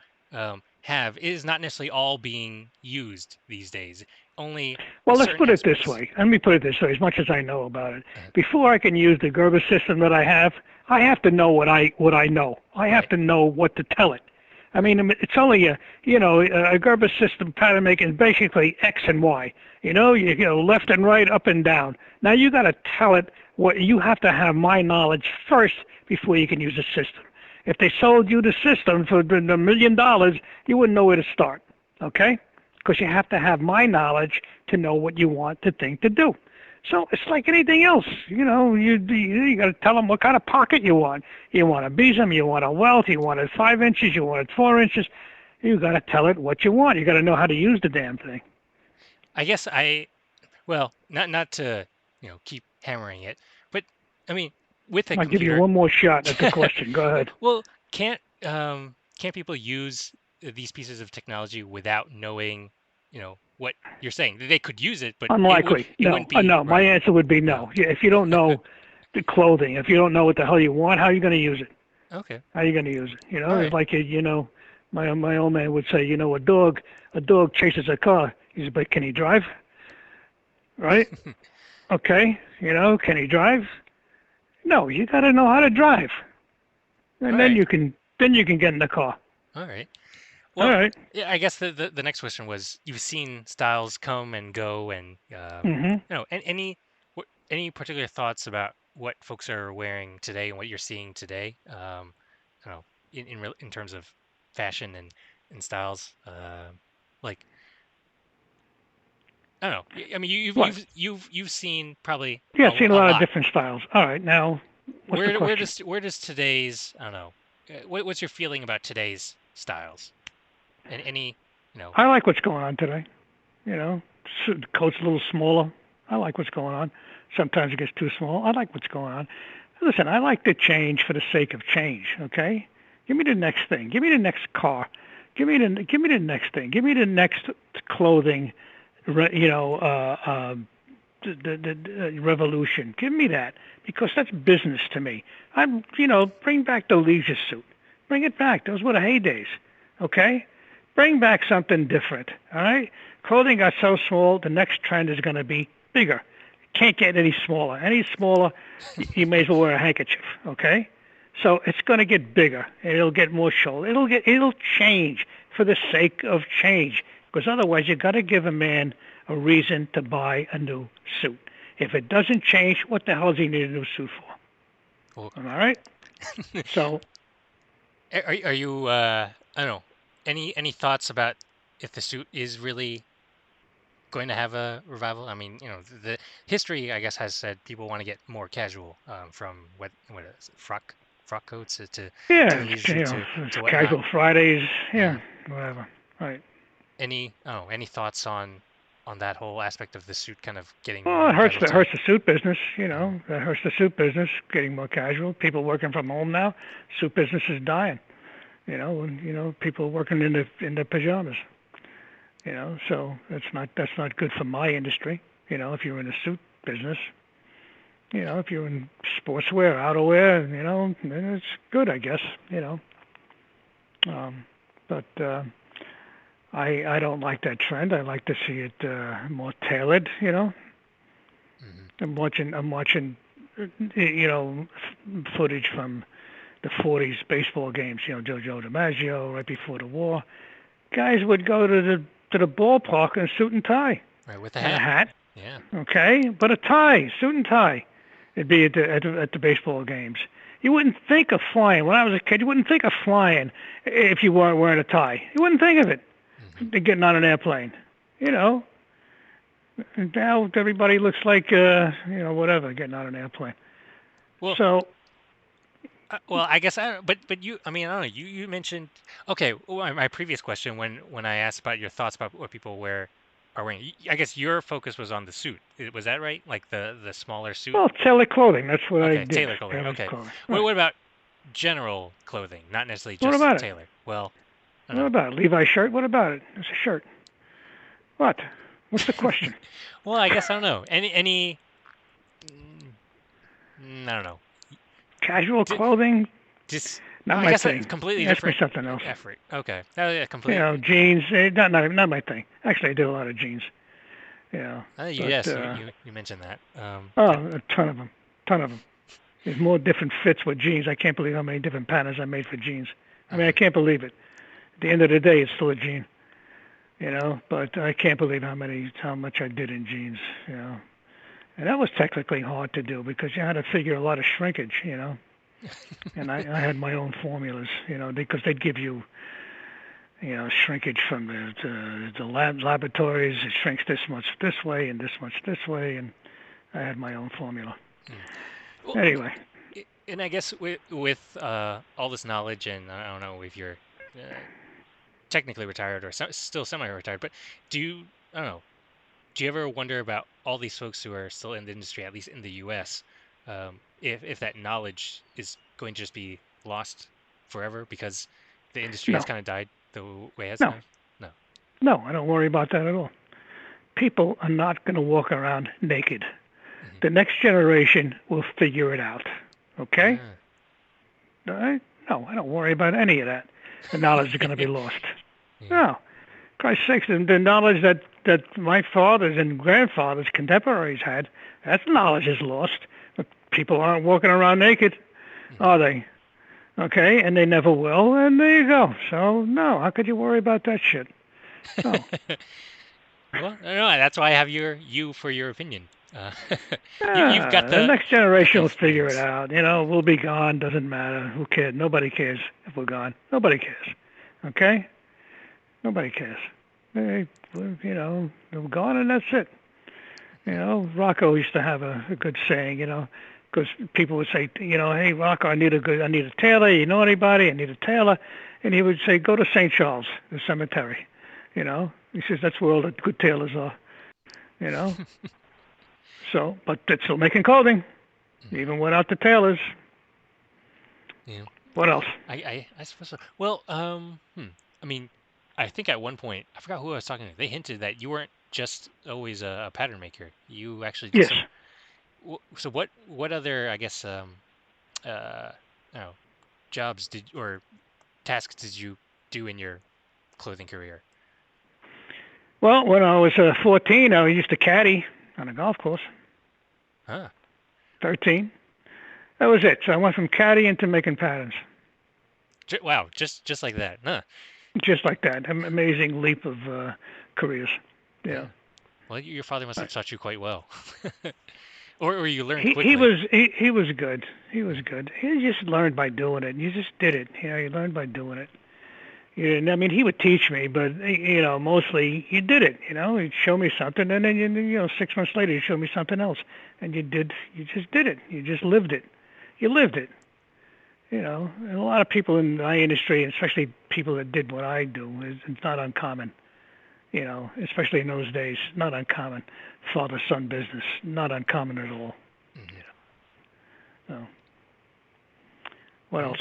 have is not necessarily all being used these days. Only Well, let's certain put it this aspects. way. Let me put it this way. As much as I know about it, Uh, before I can use the Gerber system that I have to know what I know. I have right. to know what to tell it. I mean, it's only a Gerber system pattern making is basically X and Y. You know, left and right, up and down. Now you got to tell it what you have to have my knowledge first before you can use the system. If they sold you the system for $1 million, you wouldn't know where to start. Okay? Because you have to have my knowledge to know what you want the thing to do. So it's like anything else. You got to tell them what kind of pocket you want. You want a besom, you want a welt, you want it 5 inches, you want it 4 inches. You got to tell it what you want. You got to know how to use the damn thing. I guess well, not to keep hammering it, but I mean with a I'll give you computer. one more shot at the question. Go ahead. Well, can't people use these pieces of technology without knowing, what you're saying? They could use it, but Unlikely. it No. wouldn't be No. My right. answer would be No. no. Yeah, if you don't know the clothing, if you don't know what the hell you want, how are you going to use it? Okay. How are you going to use it? All It's right. like my old man would say, a dog chases a car. He said, but can he drive? Right? Okay. Can he drive? No, you got to know how to drive, All and then right. you can get in the car. All right. All Well, right. yeah, I guess the next question was you've seen styles come and go, and Mm-hmm. any particular thoughts about what folks are wearing today and what you're seeing today? You know, in terms of fashion and styles, like I don't know. I mean, What? you've seen probably Yeah, I've seen a a lot of lot. different styles. All right. Now, what's the question? Where does today's I don't know. What's your feeling about today's styles and any you know I like what's going on today. You know, the coat's a little smaller. I like what's going on. Sometimes it gets too small. I like what's going on. Listen, I like to change for the sake of change. Okay, give me the next thing. Give me the next car. Give me the next thing. Give me the next clothing. You know, the revolution. Give me that because that's business to me. Bring back the leisure suit. Bring it back. Those were the heydays. Okay, bring back something different. All right, clothing got so small. The next trend is going to be bigger. Can't get any smaller. Any smaller, you may as well wear a handkerchief. Okay, so it's going to get bigger. It'll get more shoulder. It'll change for the sake of change. Because otherwise, you got to give a man a reason to buy a new suit. If it doesn't change, what the hell does he need a new suit well, for? Am I right? So are you I don't know any thoughts about if the suit is really going to have a revival? I mean, the history I guess has said people want to get more casual from what is it, frock coats to yeah, the leisure suit it's to whatnot. casual Fridays. Uh, Yeah, whatever. Right. any thoughts on that whole aspect of the suit kind of getting Well, more it hurts casual the today? hurts the suit business. Hmm. It hurts the suit business. Getting more casual. People working from home now. Suit business is dying. People working in the pajamas. So that's not good for my industry. If you're in the suit business, if you're in sportswear, outerwear, then it's good, I guess. Um, but I don't like that trend. I like to see it more tailored. Hmm. I'm watching footage from the '40s baseball games. Joe DiMaggio right before the war. Guys would go to the ballpark in a suit and tie Right, with the and a hat. hat. Yeah. Okay, but a tie, suit and tie. It'd be at the baseball games. You wouldn't think of flying. When I was a kid, you wouldn't think of flying if you weren't wearing a tie. You wouldn't think of it. Hmm. Getting on an airplane. You know. And now everybody looks like whatever getting on an airplane. Well, So well, I guess I don't, but you, I mean, I don't know. You mentioned okay. Well, my previous question when I asked about your thoughts about what people wear are wearing. I guess your focus was on the suit. Was that right? Like the smaller suit? Well, tailored clothing. That's what I Okay, did. tailor clothing. Tailored Okay. clothing. What Right. what about general clothing? Not necessarily What just about it? tailor. Well, I don't What know. about it? Levi shirt? What about it? It's a shirt. What? What's the question? Well, I guess I don't know. Any I don't know. Casual D clothing? Just Not I my guess that's thing. completely Ask me different something else. effort. Okay. Oh, yeah, completely. Jeans. Not my thing. Actually, I did a lot of jeans. But Yes, you mentioned that. oh, a ton of them. Ton of them. There's more different fits with jeans. I can't believe how many different patterns I made for jeans. I mean, I mhm. can't believe it. At the end of the day, it's still a jean. But I can't believe how much I did in jeans. And that was technically hard to do because you had to figure a lot of shrinkage. And I had my own formulas, because they'd give you, shrinkage from the laboratories. It shrinks this much this way and this much this way, and I had my own formula. Mm. Well, Anyway, and I guess with all this knowledge, and I don't know if you're technically retired or still semi-retired, but do you, I don't know, do you ever wonder about all these folks who are still in the industry, at least in the U.S., if that knowledge is going to just be lost forever because the industry has no, kind of died the way it has no, kind of? No. no, I don't worry about that at all. People are not going to walk around naked. Hmm. The next generation will figure it out. Okay? Ah, All right? No, I don't worry about any of that. The knowledge is going to be lost. yeah. No. Christ's sakes, the knowledge that my fathers and grandfathers, contemporaries had, that knowledge is lost. But people aren't walking around naked, Hmm. are they? Okay? And they never will, and there you go. So, no, how could you worry about that shit? No. Well, no, that's why I have you for your opinion. You've got The next generation the will figure it experience. out. We'll be gone. Doesn't matter. Who cares? Nobody cares if we're gone. Nobody cares. Okay? Nobody cares. They're gone and that's it. Rocco used to have a good saying, because people would say, hey, Rocco, I need a tailor. You know anybody? I need a tailor. And he would say, go to St. Charles, the cemetery. He says, that's where all the good tailors are, you know. So, but they're still making clothing, Mhm. even without the tailors. Yeah. What else? I suppose so. Well, I mean, I think at one point, I forgot who I was talking to. They hinted that you weren't just always a pattern maker. You actually did Yes. some. So what other, I guess, uh, I don't know, jobs did or tasks did you do in your clothing career? Well, when I was 14, I used to caddy on a golf course. Huh. 13. That was it. So I went from caddying to making patterns. Wow, just like that. Huh. Just like that. Amazing leap of careers. Yeah. Yeah. Well, your father must have taught you quite well. Or you learned He quickly. was he was good. He was good. He just learned by doing it. You just did it. You learned by doing it. I mean, he would teach me, but mostly he did it. He'd show me something, and then 6 months later he'd show me something else, and you just did it. You just lived it. You lived it. And a lot of people in my industry, especially people that did what I do, it's not uncommon. Especially in those days, not uncommon. Father-son business, not uncommon at all. Hmm. So, what Yeah. else?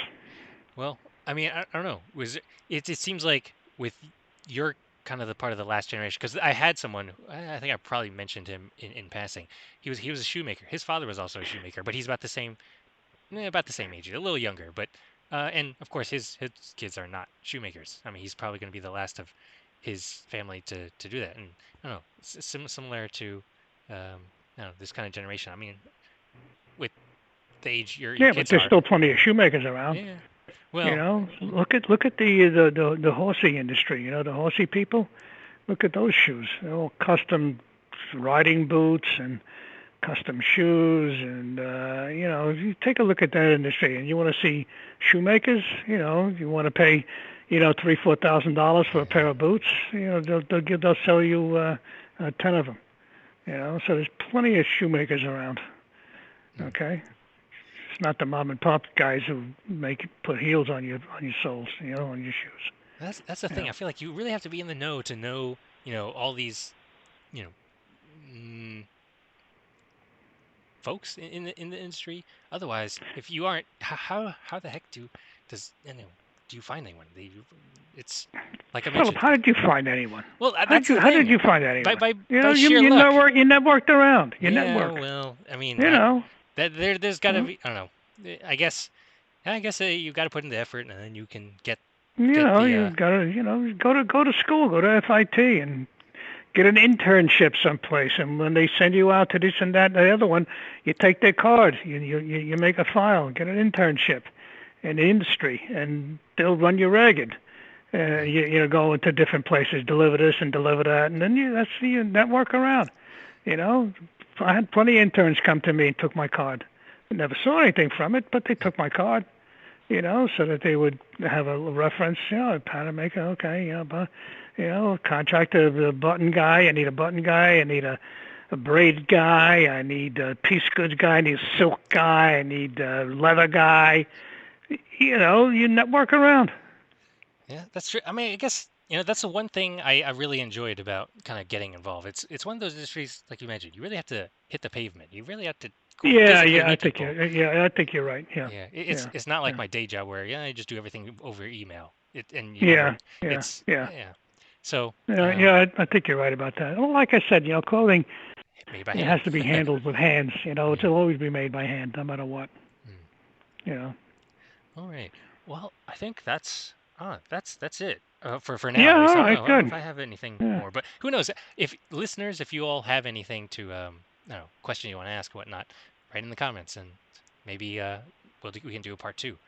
Well, I mean, I don't know. It seems like with your kind of the part of the last generation, because I had someone, I think I probably mentioned him in passing. He was a shoemaker. His father was also a shoemaker, but he's about the same age, a little younger. But and of course his kids are not shoemakers. I mean, he's probably going to be the last of his family to do that. And I don't know, similar to I don't know, this kind of generation. I mean, with the age your Yeah, but kids there's are, still plenty of shoemakers around. yeah. Well, Look at the horsey industry. The horsey people. Look at those shoes. They're all custom riding boots and custom shoes, and if you take a look at that industry, and you want to see shoemakers, you want to pay, $3,000-4,000 for a pair of boots, they'll sell you 10 of them. So there's plenty of shoemakers around. mm, Okay. It's not the mom and pop guys who put heels on your soles, on your shoes. that's the thing. Yeah. I feel like you really have to be in the know to know, all these you know, folks in the industry. Otherwise, if you aren't, how the heck do you find anyone? It's like I Philip, mentioned. how did you find anyone? Well, How did that's you the how did thing. you find By anyone? by You know, by you sheer luck. you networked around. You Yeah, networked. well, I mean, You know. there's got to Well, be. I don't know. I guess you got to put in the effort, and then you can you get know, the. you gotta, go to school, go to FIT, and get an internship someplace. And when they send you out to this and that and the other one, you take their card, you make a file, get an internship in the industry, and they'll run you ragged. Go into different places, deliver this and deliver that, and then you network around. You know, I had plenty of interns come to me and took my card. I never saw anything from it, but they took my card. So that they would have a reference. A pattern maker, okay. But contractor, the button guy. I need a button guy. I need a braid guy. I need a piece goods guy. I need a silk guy. I need a leather guy. You network around. Yeah, that's true. I mean, I guess that's the one thing I really enjoyed about kind of getting involved. It's one of those industries, like you mentioned, you really have to hit the pavement. You really have to go Yeah, physically yeah, meet people. I think you're right. Yeah, Yeah, yeah, it's not like yeah, my day job where I just do everything over email. And you never. yeah, yeah, It's yeah. yeah. So I think you're right about that. Well, like I said, clothing, made by it hand. has to be handled with hands. Hmm. It'll always be made by hand, no matter what. Hmm. You know. All right. Well, I think that's it for now Yeah, at least. all I don't right, know. I don't know good. if I have anything Yeah. more, but who knows? If listeners, if you all have anything to I don't know, question you want to ask, whatnot, write in the comments, and maybe we can do a part 2.